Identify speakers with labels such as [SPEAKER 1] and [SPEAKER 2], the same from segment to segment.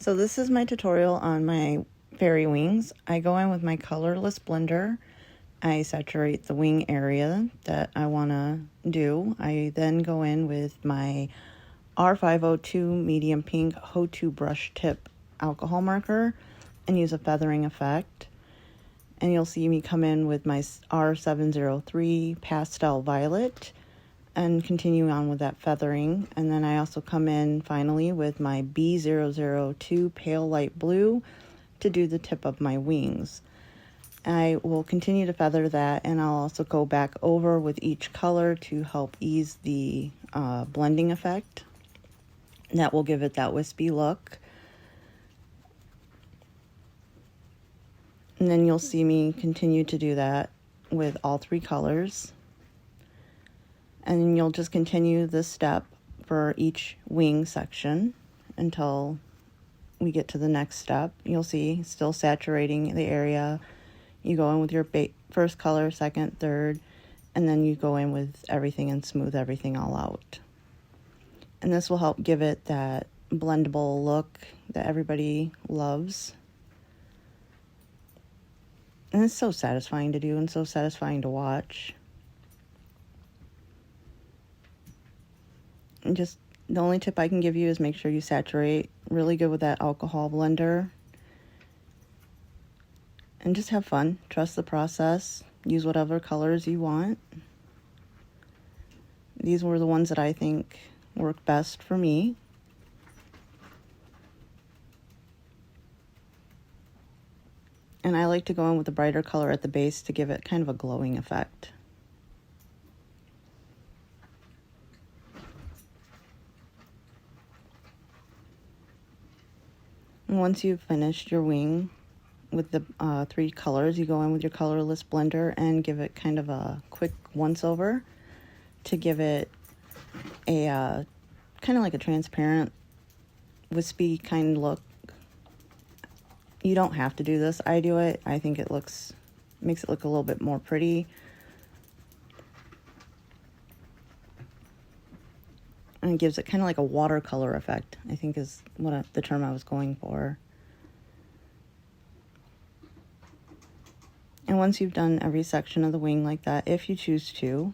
[SPEAKER 1] So this is my tutorial on my fairy wings. I go in with my colorless blender. I saturate the wing area that I want to do. I then go in with my R502 medium pink Ho2 brush tip alcohol marker and use a feathering effect. And you'll see me come in with my R703 pastel violet and continue on with that feathering. And then I also come in finally with my B002 pale light blue to do the tip of my wings. I will continue to feather that, and I'll also go back over with each color to help ease the blending effect. That will give it that wispy look. And then you'll see me continue to do that with all three colors. And then you'll just continue this step for each wing section until we get to the next step. You'll see still saturating the area. You go in with your first color, second, third, and then you go in with everything and smooth everything all out. And this will help give it that blendable look that everybody loves. And it's so satisfying to do and so satisfying to watch. And just the only tip I can give you is make sure you saturate really good with that alcohol blender. And just have fun. Trust the process. Use whatever colors you want. These were the ones that I think work best for me. And I like to go in with a brighter color at the base to give it kind of a glowing effect. And once you've finished your wing with the three colors, you go in with your colorless blender and give it kind of a quick once over to give it a kind of like a transparent, wispy kind of look. You don't have to do this. I do it. I think it makes it look a little bit more pretty. And it gives it kind of like a watercolor effect, I think is the term I was going for. And once you've done every section of the wing like that, if you choose to,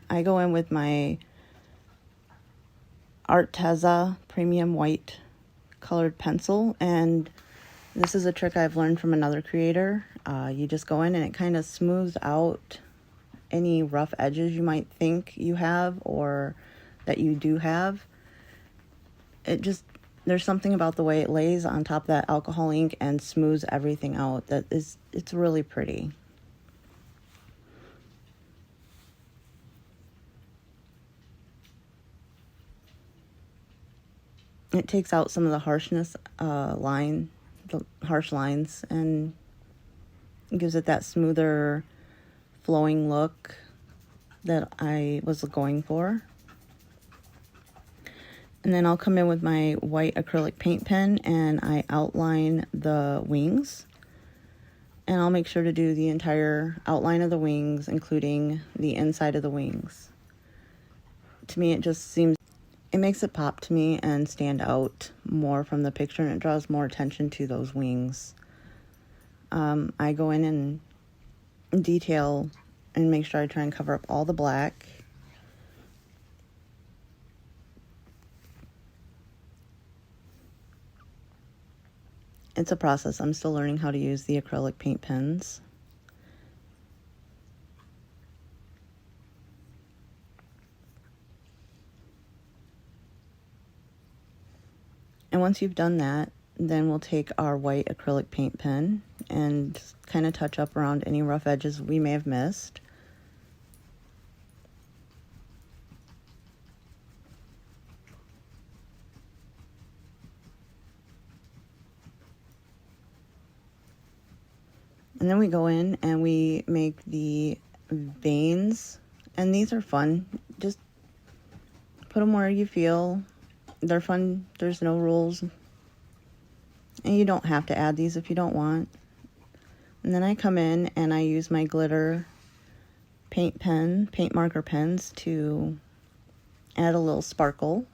[SPEAKER 1] I go in with my Arteza Premium White colored pencil, and this is a trick I've learned from another creator. You just go in and it kind of smooths out any rough edges you might think you have or that you do have. There's something about the way it lays on top of that alcohol ink and smooths everything out it's really pretty. It takes out some of the harshness the harsh lines, and gives it that smoother flowing look that I was going for. And then I'll come in with my white acrylic paint pen and I outline the wings. And I'll make sure to do the entire outline of the wings, including the inside of the wings. To me, it makes it pop to me and stand out more from the picture, and it draws more attention to those wings. I go in and detail and make sure I try and cover up all the black. It's a process. I'm still learning how to use the acrylic paint pens. And once you've done that, then we'll take our white acrylic paint pen and kind of touch up around any rough edges we may have missed. And then we go in and we make the veins, and these are fun. Just put them where you feel. They're fun. There's no rules. And you don't have to add these if you don't want. And then I come in and I use my glitter paint marker pens to add a little sparkle.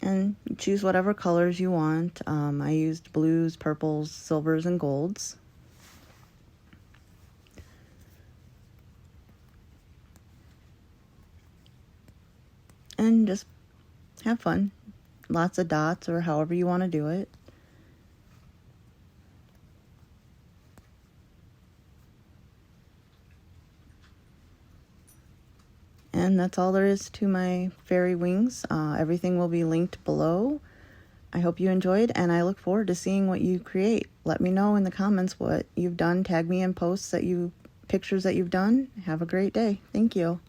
[SPEAKER 1] And choose whatever colors you want. I used blues, purples, silvers, and golds. And just have fun. Lots of dots or however you want to do it. And that's all there is to my fairy wings. Everything will be linked below. I hope you enjoyed, and I look forward to seeing what you create. Let me know in the comments what you've done. Tag me in posts pictures that you've done. Have a great day. Thank you.